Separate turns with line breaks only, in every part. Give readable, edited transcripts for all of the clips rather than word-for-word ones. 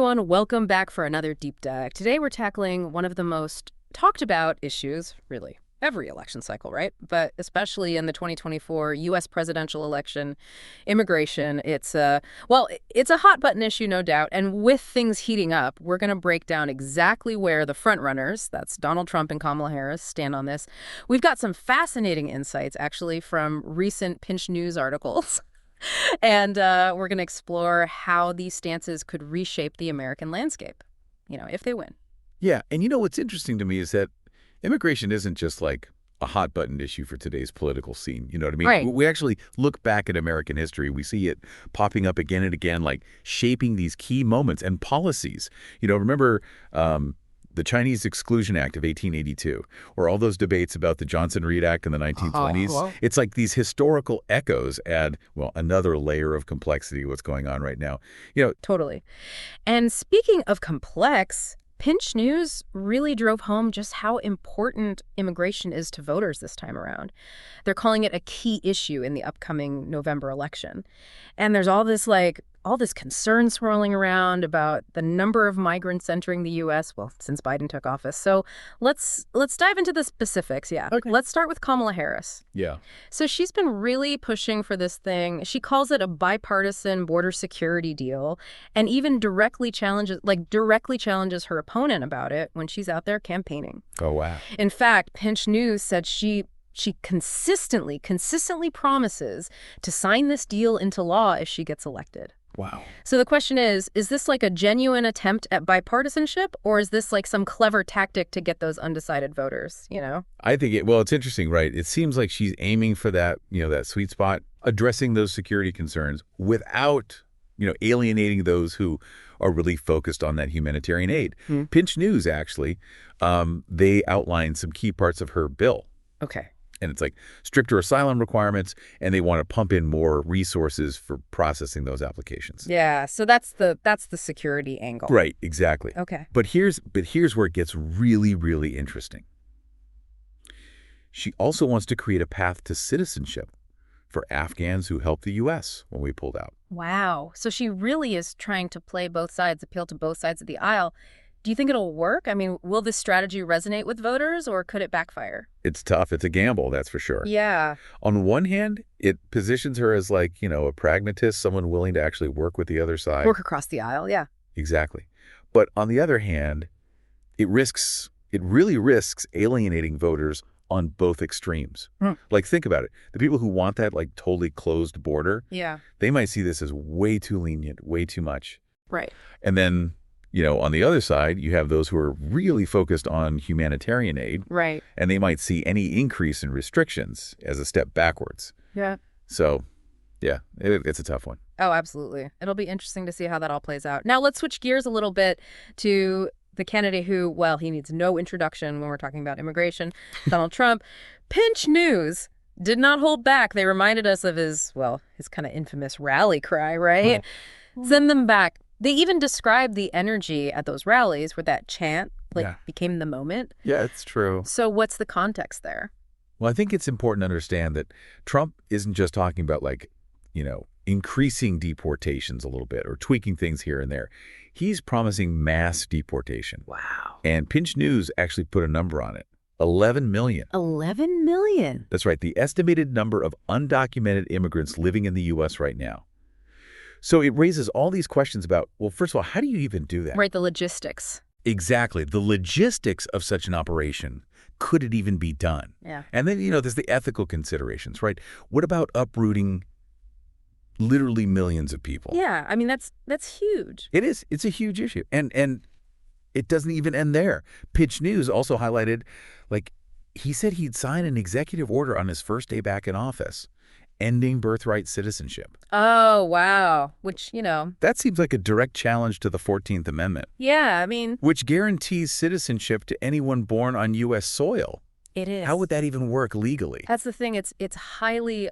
everyone. Welcome back for another deep dive. Today we're tackling one of the most talked about issues, really, every election cycle, right? But especially in the 2024 U.S. presidential election, immigration. It's a hot button issue, no doubt. And with things heating up, we're going to break down exactly where the frontrunners, that's Donald Trump and Kamala Harris, stand on this. We've got some fascinating insights, actually, from recent Pinch News articles. And we're going to explore how these stances could reshape the American landscape, if they win.
Yeah, and what's interesting to me is that immigration isn't just like a hot button issue for today's political scene. You know what I mean?
Right.
We actually look back at American history. We see it popping up again and again, like shaping these key moments and policies. Remember the Chinese Exclusion Act of 1882, or all those debates about the Johnson-Reed Act in the 1920s.
Oh.
It's like these historical echoes add, another layer of complexity to what's going on right now.
Totally. And speaking of complex, Pinch News really drove home just how important immigration is to voters this time around. They're calling it a key issue in the upcoming November election. And there's all this concern swirling around about the number of migrants entering the U.S., since Biden took office. So let's dive into the specifics, yeah.
Okay.
Let's start with Kamala Harris.
Yeah.
So she's been really pushing for this thing. She calls it a bipartisan border security deal, and even directly challenges her opponent about it when she's out there campaigning.
Oh, wow.
In fact, Pinch News said she consistently promises to sign this deal into law if she gets elected.
Wow.
So the question is this like a genuine attempt at bipartisanship, or is this like some clever tactic to get those undecided voters,
I think it's interesting, right? It seems like she's aiming for that, that sweet spot, addressing those security concerns without, alienating those who are really focused on that humanitarian aid. Pinch News, actually, they outlined some key parts of her bill.
Okay.
And it's like stricter asylum requirements, and they want to pump in more resources for processing those applications.
Yeah, so that's the security angle.
Right, exactly.
Okay.
But here's where it gets really, really interesting. She also wants to create a path to citizenship for Afghans who helped the U.S. when we pulled out.
Wow. So she really is trying to play both sides, appeal to both sides of the aisle. Do you think it'll work? I mean, will this strategy resonate with voters, or could it backfire?
It's tough. It's a gamble, that's for sure.
Yeah.
On one hand, it positions her as like, a pragmatist, someone willing to actually work with the other side.
Work across the aisle, yeah.
Exactly. But on the other hand, it really risks alienating voters on both extremes. Like, think about it. The people who want that, like, totally closed border,
Yeah.
they might see this as way too lenient, way too much.
Right.
And then, on the other side, you have those who are really focused on humanitarian aid.
Right.
And they might see any increase in restrictions as a step backwards.
Yeah.
So, yeah, it's a tough one.
Oh, absolutely. It'll be interesting to see how that all plays out. Now, let's switch gears a little bit to the candidate who, he needs no introduction when we're talking about immigration, Donald Trump. Pinch News did not hold back. They reminded us of his kind of infamous rally cry, right? Send them back. They even described the energy at those rallies where that chant became the moment.
Yeah, it's true.
So what's the context there?
Well, I think it's important to understand that Trump isn't just talking about increasing deportations a little bit or tweaking things here and there. He's promising mass deportation.
Wow.
And Pinch News actually put a number on it. 11 million.
11 million?
That's right. The estimated number of undocumented immigrants living in the U.S. right now. So it raises all these questions about, first of all, how do you even do that?
Right, the logistics.
Exactly. The logistics of such an operation. Could it even be done?
Yeah.
And then, there's the ethical considerations, right? What about uprooting literally millions of people?
Yeah, I mean, that's huge.
It is. It's a huge issue. And it doesn't even end there. Pinch News also highlighted, he said he'd sign an executive order on his first day back in office, ending birthright citizenship.
Oh, wow. Which,
That seems like a direct challenge to the 14th Amendment.
Yeah, I mean,
which guarantees citizenship to anyone born on U.S. soil.
it is.
How would that even work legally?
That's the thing. It's highly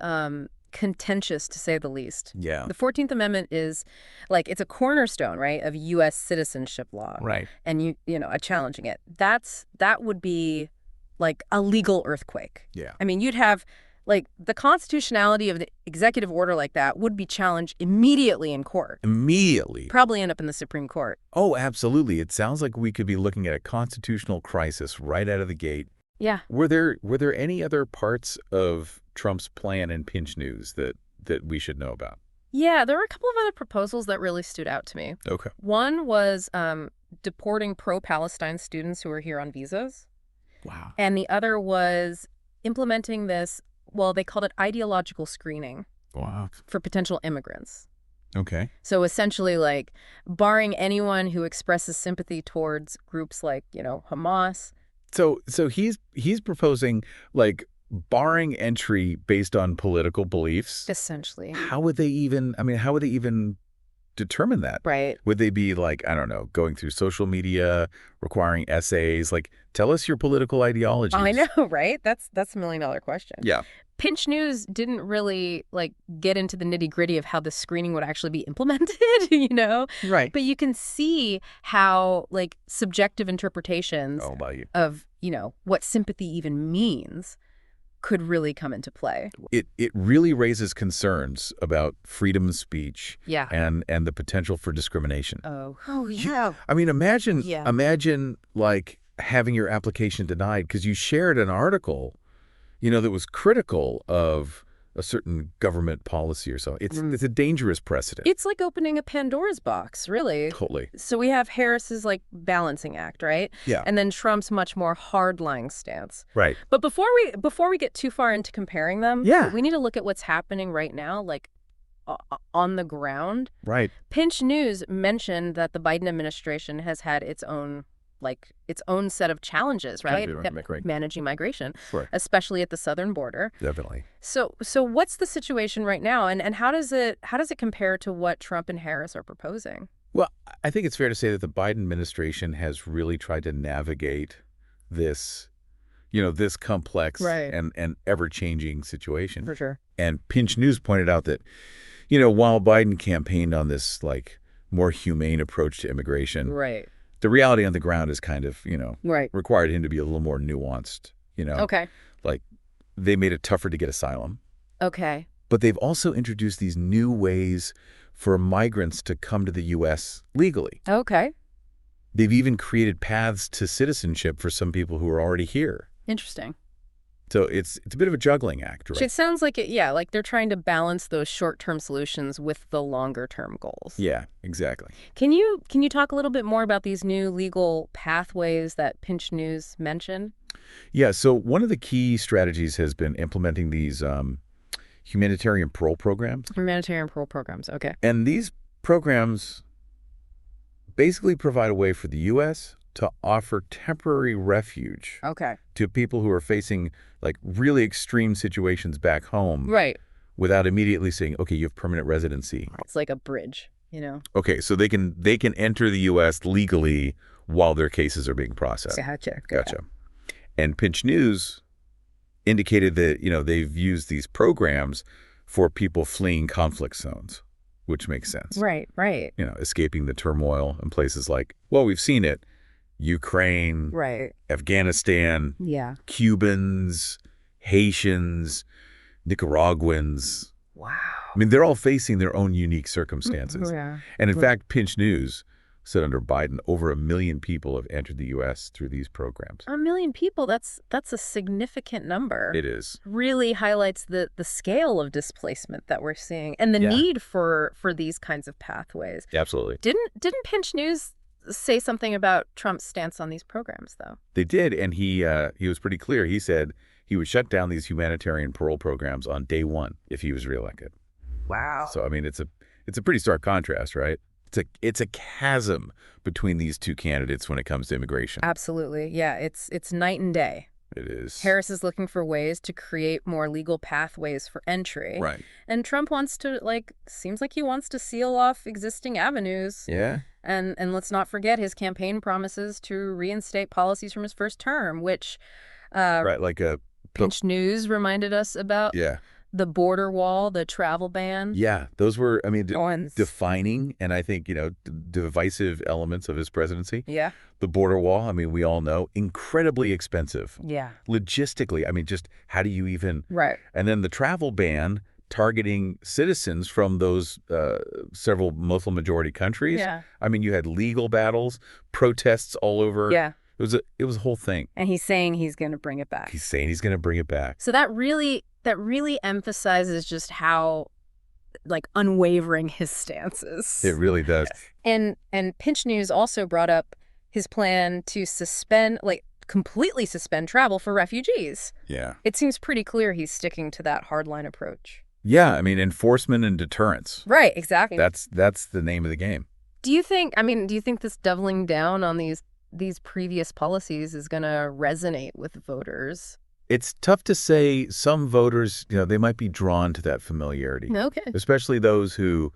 contentious, to say the least.
Yeah.
The 14th Amendment is it's a cornerstone, right, of U.S. citizenship law.
Right.
And challenging it. That would be like a legal earthquake.
Yeah.
I mean, you'd have Like, the constitutionality of the executive order like that would be challenged immediately in court.
Immediately.
Probably end up in the Supreme Court.
Oh, absolutely. It sounds like we could be looking at a constitutional crisis right out of the gate.
Yeah.
Were there any other parts of Trump's plan and pinch news that we should know about?
Yeah, there were a couple of other proposals that really stood out to me.
Okay.
One was deporting pro-Palestine students who are here on visas.
Wow.
And the other was implementing this, well, they called it ideological screening
Wow.
for potential immigrants.
Okay.
So essentially, like, barring anyone who expresses sympathy towards groups like, Hamas.
So he's proposing, like, barring entry based on political beliefs.
Essentially.
How would they even determine that?
Right.
Would they be like, I don't know, going through social media, requiring essays, like, tell us your political ideologies?
I know, right? That's a million-dollar question.
Yeah.
Pinch News didn't really, get into the nitty-gritty of how the screening would actually be implemented,
Right.
But you can see how, subjective interpretations of, what sympathy even means could really come into play.
It really raises concerns about freedom of speech.
Yeah.
And the potential for discrimination.
Oh, yeah.
I mean, imagine like having your application denied because you shared an article, that was critical of a certain government policy or so. It's a dangerous precedent.
It's like opening a Pandora's box, really.
Totally.
So we have Harris's balancing act, right?
Yeah.
And then Trump's much more hardline stance.
Right.
But before we get too far into comparing them, we need to look at what's happening right now, on the ground.
Right.
Pinch News mentioned that the Biden administration has had its own set of challenges, right? Managing migration,
Sure.
especially at the southern border.
Definitely.
So what's the situation right now, and how does it compare to what Trump and Harris are proposing?
Well, I think it's fair to say that the Biden administration has really tried to navigate this, this complex and ever-changing situation.
For sure.
And Pinch News pointed out that, while Biden campaigned on this more humane approach to immigration,
right,
the reality on the ground is kind of,
right,
required him to be a little more nuanced,
Okay.
Like, they made it tougher to get asylum.
Okay.
But they've also introduced these new ways for migrants to come to the U.S. legally.
Okay.
They've even created paths to citizenship for some people who are already here.
Interesting.
So it's a bit of a juggling act, right?
It sounds like like they're trying to balance those short-term solutions with the longer-term goals.
Yeah, exactly.
Can you talk a little bit more about these new legal pathways that Pinch News mentioned?
Yeah, so one of the key strategies has been implementing these humanitarian parole programs.
Humanitarian parole programs, okay.
And these programs basically provide a way for the U.S. to offer temporary refuge to people who are facing really extreme situations back home.
Right.
Without immediately saying, okay, you have permanent residency.
It's like a bridge,
Okay, so they can enter the U.S. legally while their cases are being processed.
Gotcha.
And Pinch News indicated that, they've used these programs for people fleeing conflict zones, which makes sense.
Right.
Escaping the turmoil in places we've seen it, Ukraine,
right,
Afghanistan, Cubans, Haitians, Nicaraguans.
Wow.
I mean, they're all facing their own unique circumstances.
Yeah.
And in fact, Pinch News said under Biden, over 1 million people have entered the U.S. through these programs.
1 million people, that's a significant number.
It is.
Really highlights the scale of displacement that we're seeing and the need for these kinds of pathways.
Absolutely.
Didn't Pinch News say something about Trump's stance on these programs, though?
They did, and he was pretty clear. He said he would shut down these humanitarian parole programs on day one if he was reelected.
Wow.
So, I mean, it's a pretty stark contrast, right? It's a chasm between these two candidates when it comes to immigration.
Absolutely. Yeah, it's night and day.
It is.
Harris is looking for ways to create more legal pathways for entry.
Right.
And Trump wants to, seems like he wants to seal off existing avenues.
Yeah.
And let's not forget his campaign promises to reinstate policies from his first term, which
right, like a
Pinch News reminded us about.
Yeah.
The border wall, the travel ban.
Yeah, those were, I mean,
Ones.
defining and I think, divisive elements of his presidency.
Yeah.
The border wall, I mean, we all know, incredibly expensive.
Yeah.
Logistically, I mean, just how do you even...
Right.
And then the travel ban targeting citizens from those several Muslim-majority countries.
Yeah.
I mean, you had legal battles, protests all over.
Yeah.
It was a whole thing.
And he's saying he's going to bring it back.
He's saying he's going to bring it back.
So that really emphasizes just how, like, unwavering his stance is.
It really does.
And Pinch News also brought up his plan to completely suspend travel for refugees.
Yeah.
It seems pretty clear he's sticking to that hardline approach.
Yeah, I mean, enforcement and deterrence.
Right, exactly.
That's the name of the game.
Do you think this doubling down on these previous policies is going to resonate with voters?
It's tough to say. Some voters, they might be drawn to that familiarity.
Okay.
Especially those who,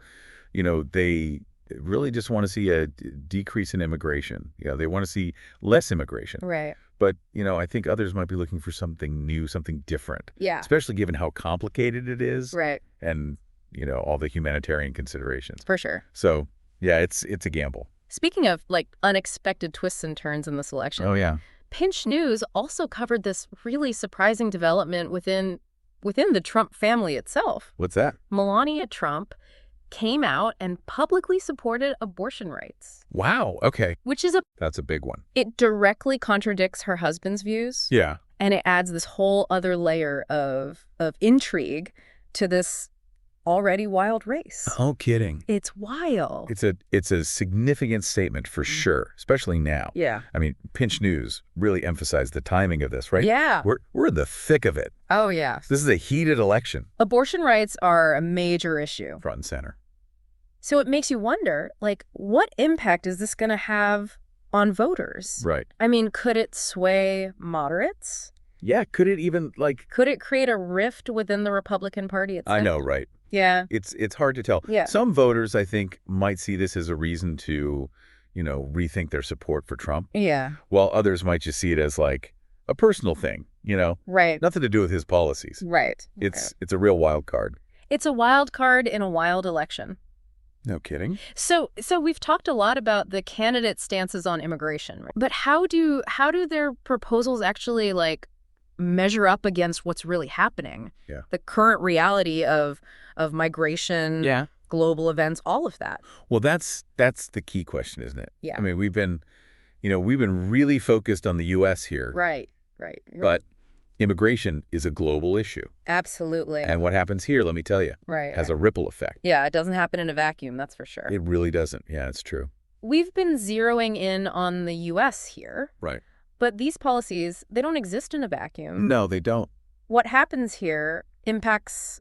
they really just want to see a decrease in immigration. They want to see less immigration.
Right.
But, I think others might be looking for something new, something different.
Yeah.
Especially given how complicated it is.
Right.
And, all the humanitarian considerations.
For sure.
So, yeah, it's a gamble.
Speaking of, like, unexpected twists and turns in this election.
Oh, yeah.
Pinch News also covered this really surprising development within the Trump family itself.
What's that?
Melania Trump came out and publicly supported abortion rights.
Wow. Okay.
That's
a big one.
It directly contradicts her husband's views.
Yeah.
And it adds this whole other layer of intrigue to this already wild race.
Oh, kidding.
It's wild.
It's a significant statement for sure, especially now.
Yeah.
I mean, Pinch News really emphasized the timing of this, right?
Yeah.
We're in the thick of it.
Oh, yeah.
This is a heated election.
Abortion rights are a major issue.
Front and center.
So it makes you wonder, like, what impact is this going to have on voters?
Right.
I mean, could it sway moderates?
Yeah. Could it even,
Could it create a rift within the Republican Party itself?
I know, right?
Yeah.
It's hard to tell.
Yeah.
Some voters, I think, might see this as a reason to, rethink their support for Trump.
Yeah.
While others might just see it as like a personal thing,
Right.
Nothing to do with his policies.
Right.
It's a real wild card.
It's a wild card in a wild election.
No kidding.
So we've talked a lot about the candidate stances on immigration, right? But how do their proposals actually, like, measure up against what's really happening?
Yeah. The
current reality of migration,
yeah,
global events, all of that.
Well, that's the key question, isn't it?
Yeah.
I mean, we've been really focused on the U.S. here.
Right.
But immigration is a global issue.
Absolutely.
And what happens here, let me tell you, has a ripple effect.
Yeah, it doesn't happen in a vacuum, that's for sure.
It really doesn't. Yeah, it's true.
We've been zeroing in on the U.S. here.
Right.
But these policies, they don't exist in a vacuum.
No, they don't.
What happens here impacts,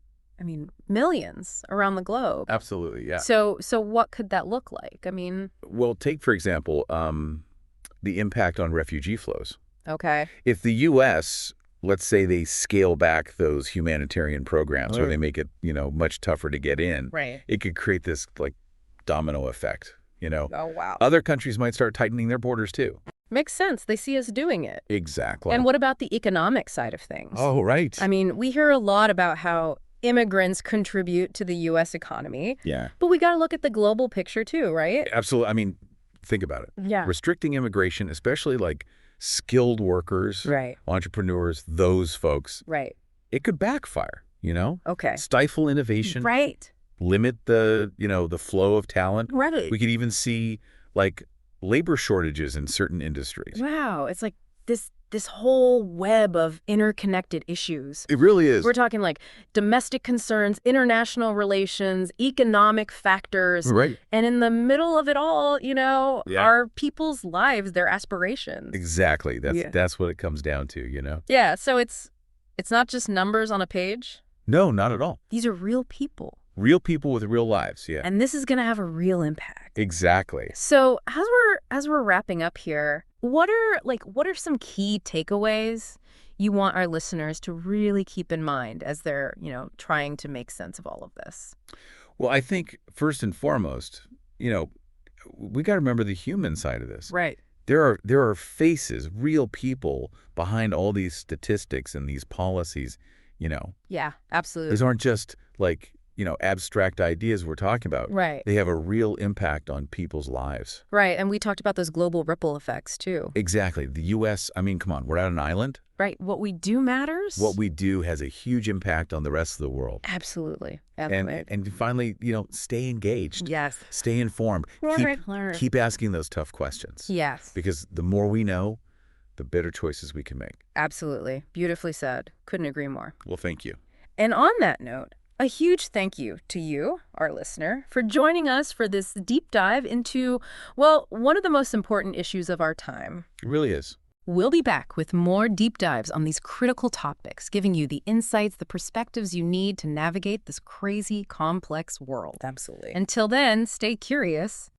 millions around the globe.
Absolutely, yeah.
So what could that look like?
Well, take, for example, the impact on refugee flows.
Okay.
If the U.S., let's say they scale back those humanitarian programs or they make it, much tougher to get in,
right,
it could create this, like, domino effect,
Oh, wow.
Other countries might start tightening their borders, too.
Makes sense. They see us doing it.
Exactly.
And what about the economic side of things?
Oh, right.
We hear a lot about how immigrants contribute to the U.S. economy.
Yeah.
But we got to look at the global picture, too, right?
Absolutely. Think about it.
Yeah.
Restricting immigration, especially, like, skilled workers,
right,
entrepreneurs, those folks,
right,
it could backfire, Okay. Stifle innovation.
Right.
Limit the, the flow of talent.
Right.
We could even see, like, labor shortages in certain industries.
Wow. It's like this whole web of interconnected issues.
It really is.
We're talking like domestic concerns, international relations, economic factors.
Right.
And in the middle of it all, our people's lives, their aspirations.
Exactly. That's what it comes down to,
Yeah. So it's not just numbers on a page.
No, not at all.
These are real people.
Real people with real lives, yeah.
And this is going to have a real impact.
Exactly.
So as we're wrapping up here, what are some key takeaways you want our listeners to really keep in mind as they're, trying to make sense of all of this?
Well, I think first and foremost, we got to remember the human side of this.
Right.
There are faces, real people behind all these statistics and these policies
Yeah, absolutely.
These aren't just like, abstract ideas we're talking about.
Right.
They have a real impact on people's lives.
Right. And we talked about those global ripple effects, too.
Exactly. The U.S., I mean, come on, we're not an island.
Right. What we do matters.
What we do has a huge impact on the rest of the world.
Absolutely. Absolutely.
And finally, stay engaged.
Yes.
Stay informed. Keep asking those tough questions.
Yes.
Because the more we know, the better choices we can make.
Absolutely. Beautifully said. Couldn't agree more.
Well, thank you.
And on that note, a huge thank you to you, our listener, for joining us for this deep dive into, well, one of the most important issues of our time.
It really is.
We'll be back with more deep dives on these critical topics, giving you the insights, the perspectives you need to navigate this crazy, complex world. Absolutely. Until then, stay curious.